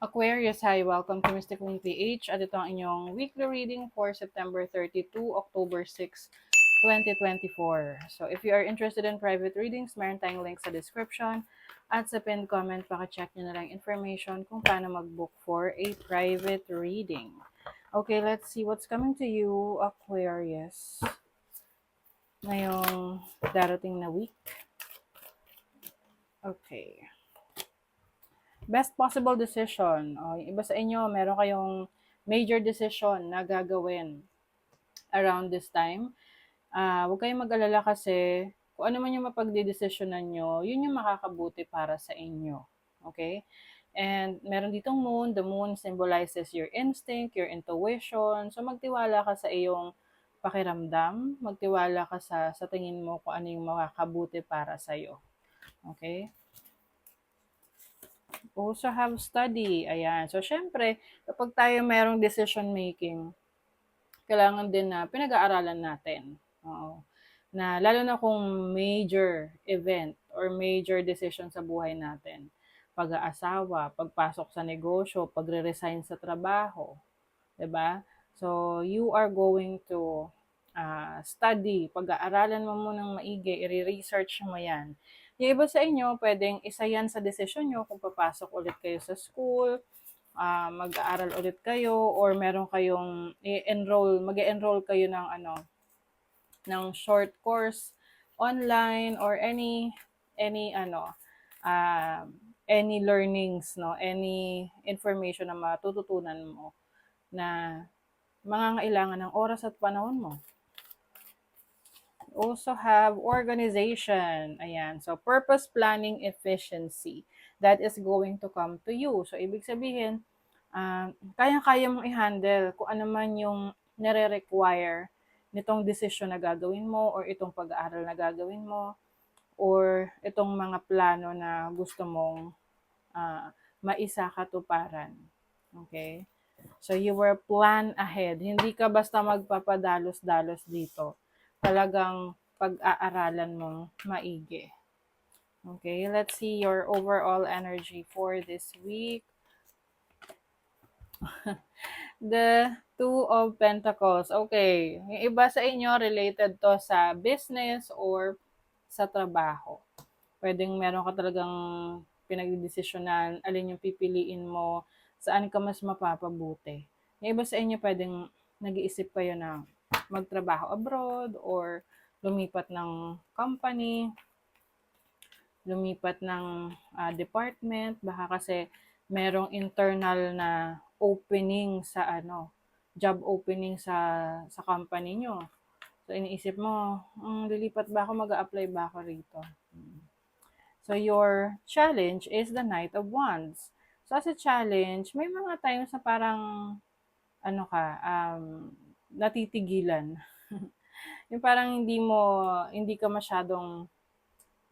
Aquarius, hi! Welcome to Mystic Queen PH at ito ang inyong weekly reading for September 32, October 6, 2024. So if you are interested in private readings, meron tayong link sa description at sa pinned comment, paka-check nyo na lang information kung paano mag-book for a private reading. Okay, let's see what's coming to you, Aquarius, ngayong darating na week. Okay. Best possible decision. O, yung iba sa inyo, meron kayong major decision na gagawin around this time. Huwag kayong mag-alala kasi kung ano man yung mapagdidesisyonan nyo, yun yung makakabuti para sa inyo. Okay? And meron ditong moon. The moon symbolizes your instinct, your intuition. So magtiwala ka sa iyong pakiramdam. Magtiwala ka sa tingin mo kung ano yung makakabuti para sa'yo. Okay? Also have study. Ayan. So, syempre, kapag tayo merong decision making, kailangan din na pinag-aaralan natin. Oo. Na lalo na kung major event or major decision sa buhay natin. Pag-aasawa, pagpasok sa negosyo, pagre-resign sa trabaho. 'Di ba? So, you are going to study, pag-aaralan mo munang maigi, i-research mo yan. Yung iba sa inyo, pwedeng isa yan sa desisyon nyo kung papasok ulit kayo sa school, mag-aaral ulit kayo, or meron kayong i-enroll, mag-enroll kayo ng ng short course online or any uh, any learnings, no, any information na matututunan mo na mangangailangan ng oras at panahon mo. Also have organization. Ayan. So, purpose, planning, efficiency. That is going to come to you. So, ibig sabihin, kayang-kaya mong i-handle kung ano man yung nire-require nitong desisyon na gagawin mo or itong pag-aaral na gagawin mo or itong mga plano na gusto mong maisakatuparan. Okay? So, you were plan ahead. Hindi ka basta magpapadalos-dalos dito. Talagang pag-aaralan mong maigi. Okay, let's see your overall energy for this week. The Two of Pentacles. Okay, yung iba sa inyo related to sa business or sa trabaho. Pwedeng meron ka talagang pinagdidesisyonan, alin yung pipiliin mo, saan ka mas mapapabuti. Yung iba sa inyo pwedeng nag-iisip kayo na magtrabaho abroad or lumipat ng company, lumipat ng department, baka kasi merong internal na opening sa job opening sa company nyo. So iniisip mo, lilipat ba ako, mag-a-apply ba ako rito? So your challenge is the Knight of Wands. So as a challenge, may mga times na parang natitigilan. Yung parang hindi ka masyadong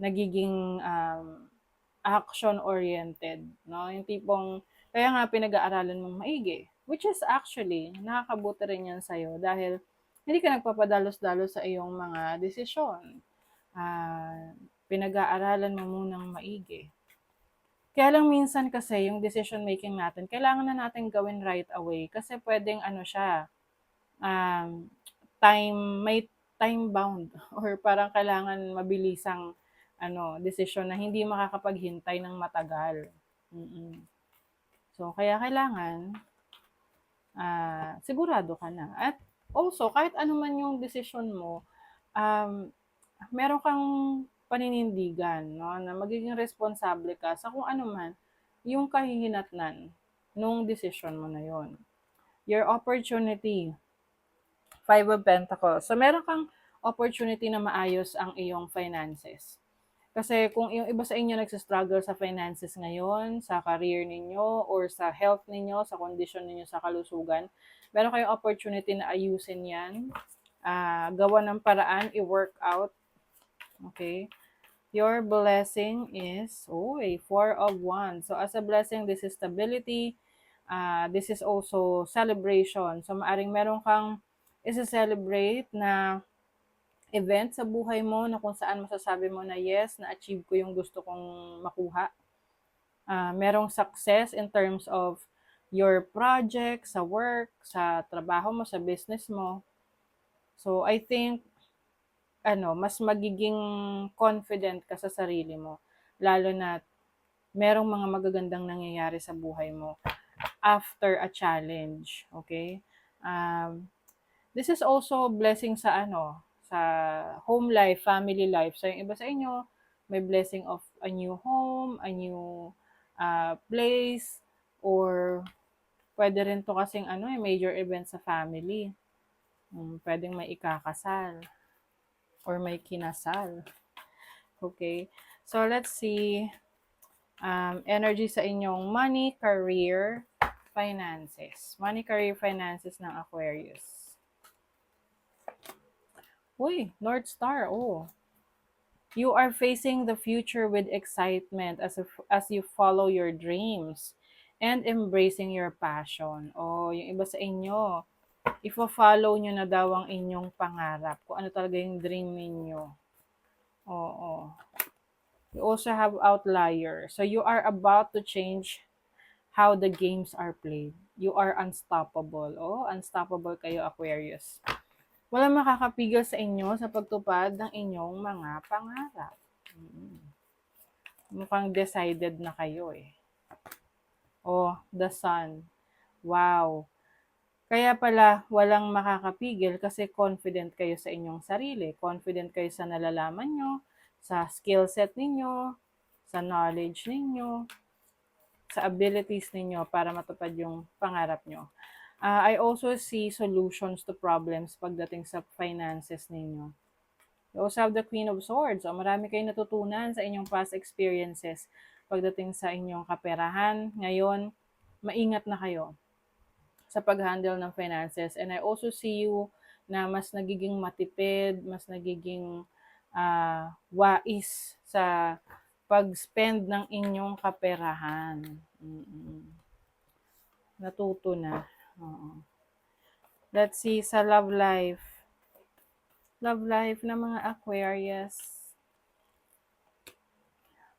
nagiging action-oriented, no? Yung tipong, kaya nga pinag-aaralan mong maigi. Which is actually, nakakabuti rin yan sa'yo dahil hindi ka nagpapadalos-dalos sa iyong mga desisyon. Pinag-aaralan mo munang maigi. Kaya lang minsan kasi yung decision making natin, kailangan na natin gawin right away kasi pwedeng may time bound or parang kailangan mabilisang desisyon na hindi makakapaghintay ng matagal. So, kaya kailangan sigurado ka na. At also, kahit ano man yung desisyon mo, meron kang paninindigan, no, na magiging responsable ka sa kung ano man yung kahihinatnan nung desisyon mo na yon. Your opportunity, Five of Pentacles. So, meron kang opportunity na maayos ang iyong finances. Kasi kung yung iba sa inyo nagsistruggle sa finances ngayon, sa career ninyo, or sa health ninyo, sa condition ninyo sa kalusugan, meron kayong opportunity na ayusin yan. Gawa ng paraan, i-work out. Okay? Your blessing is, a Four of Wands. So, as a blessing, this is stability. This is also celebration. So, maaring meron kang isa-celebrate na event sa buhay mo na kung saan masasabi mo na yes, na-achieve ko yung gusto kong makuha. merong success in terms of your project, sa work, sa trabaho mo, sa business mo. So, I think, mas magiging confident ka sa sarili mo. Lalo na merong mga magagandang nangyayari sa buhay mo after a challenge. Okay? Um, this is also blessing sa sa home life, family life. So, yung iba sa inyo, may blessing of a new home, a new place, or pwede rin to kasing major event sa family. Pwedeng may ikakasal or may kinasal. Okay? So, let's see. Energy sa inyong money, career, finances. Money, career, finances ng Aquarius. Uy, North Star. Oh. You are facing the future with excitement as you follow your dreams and embracing your passion. Oh, yung iba sa inyo, ifo-follow nyo na daw ang inyong pangarap. Kung ano talaga yung dream ninyo. Oo. You also have outlier. So you are about to change how the games are played. You are unstoppable. Oh, unstoppable kayo, Aquarius. Walang makakapigil sa inyo sa pagtupad ng inyong mga pangarap. Mukhang decided na kayo eh. Oh, the sun. Wow. Kaya pala walang makakapigil kasi confident kayo sa inyong sarili. Confident kayo sa nalalaman nyo, sa skill set ninyo, sa knowledge ninyo, sa abilities ninyo para matupad yung pangarap nyo. I also see solutions to problems pagdating sa finances ninyo. You also have the Queen of Swords. O, marami kayong natutunan sa inyong past experiences pagdating sa inyong kaperahan. Ngayon, maingat na kayo sa pag-handle ng finances. And I also see you na mas nagiging matipid, mas nagiging wais sa pag-spend ng inyong kaperahan. Natuto na. Let's see sa love life. Love life ng mga Aquarius.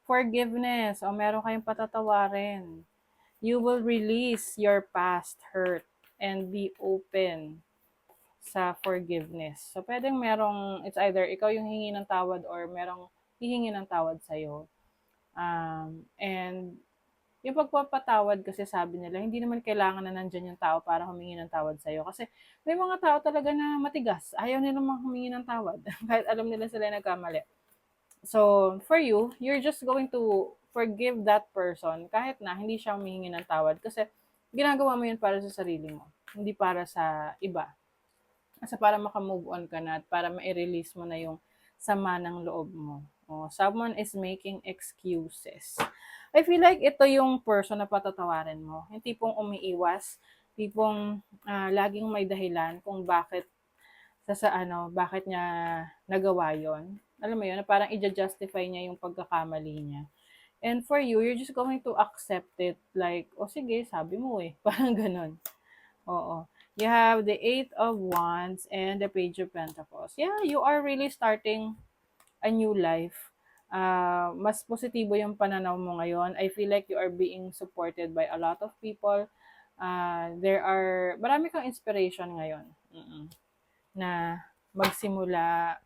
Forgiveness. O, meron kayong patatawarin. You will release your past hurt and be open sa forgiveness. So, pwedeng it's either ikaw yung hingi ng tawad or merong hihingi ng tawad sa'yo. And yung pagpapatawad kasi sabi nila, hindi naman kailangan na nandyan yung tao para humingi ng tawad sa'yo. Kasi may mga tao talaga na matigas. Ayaw nila humingi ng tawad. Kahit alam nila sila nagkamali. So, for you, you're just going to forgive that person kahit na hindi siya humingi ng tawad. Kasi ginagawa mo yun para sa sarili mo. Hindi para sa iba. Kasi para makamove on ka na at para ma-release mo na yung sama ng loob mo. Someone is making excuses. I feel like ito yung person na patatawarin mo. Yung tipong umiiwas, tipong laging may dahilan kung bakit bakit niya nagawa yon. Alam mo yun, na parang i-justify niya yung pagkakamali niya. And for you, you're just going to accept it like, sige, sabi mo eh. Parang ganun. Oo. You have the 8 of Wands and the Page of Pentacles. Yeah, you are really starting a new life. Mas positibo yung pananaw mo ngayon. I feel like you are being supported by a lot of people. Marami kang inspiration ngayon. Na magsimula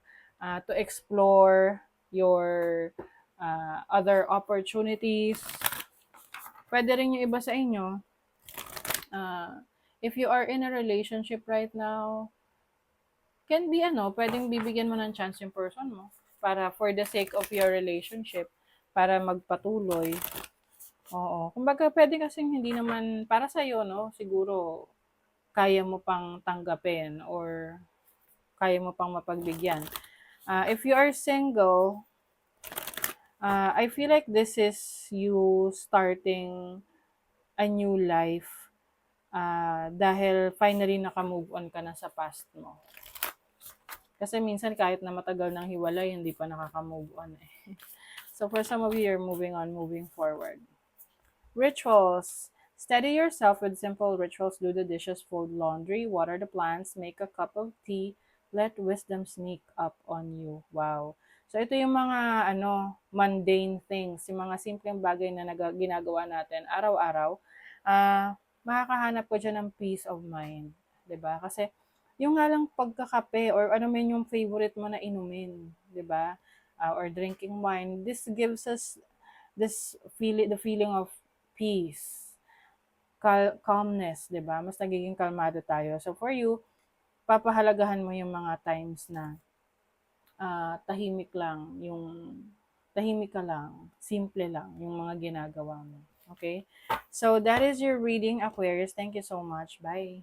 to explore your other opportunities. Pwede rin yung iba sa inyo. If you are in a relationship right now, can be pwedeng bibigyan mo ng chance yung person mo para for the sake of your relationship, para magpatuloy. Oo. Kumbaga, pwede kasing hindi naman para sa'yo, no? Siguro, kaya mo pang tanggapin or kaya mo pang mapagbigyan. If you are single, I feel like this is you starting a new life dahil finally naka-move on ka na sa past mo. Kasi minsan kahit na matagal nang hiwalay, hindi pa nakaka-move on eh. So for some of you, you're moving on, moving forward. Rituals. Steady yourself with simple rituals. Do the dishes, fold laundry, water the plants, make a cup of tea. Let wisdom sneak up on you. Wow. So, ito yung mga mundane things, yung mga simpleng bagay na ginagawa natin araw-araw. Makakahanap ka diyan ng peace of mind, 'di ba? Kasi yung nga lang pagkakape or ano man yung favorite mo na inumin, 'di ba? Or drinking wine, this gives us the feeling of peace, calmness, 'di ba? Mas nagiging kalmado tayo. So for you, papahalagahan mo yung mga times na tahimik lang, yung tahimik ka lang, simple lang yung mga ginagawa mo. Okay? So that is your reading, Aquarius. Thank you so much. Bye.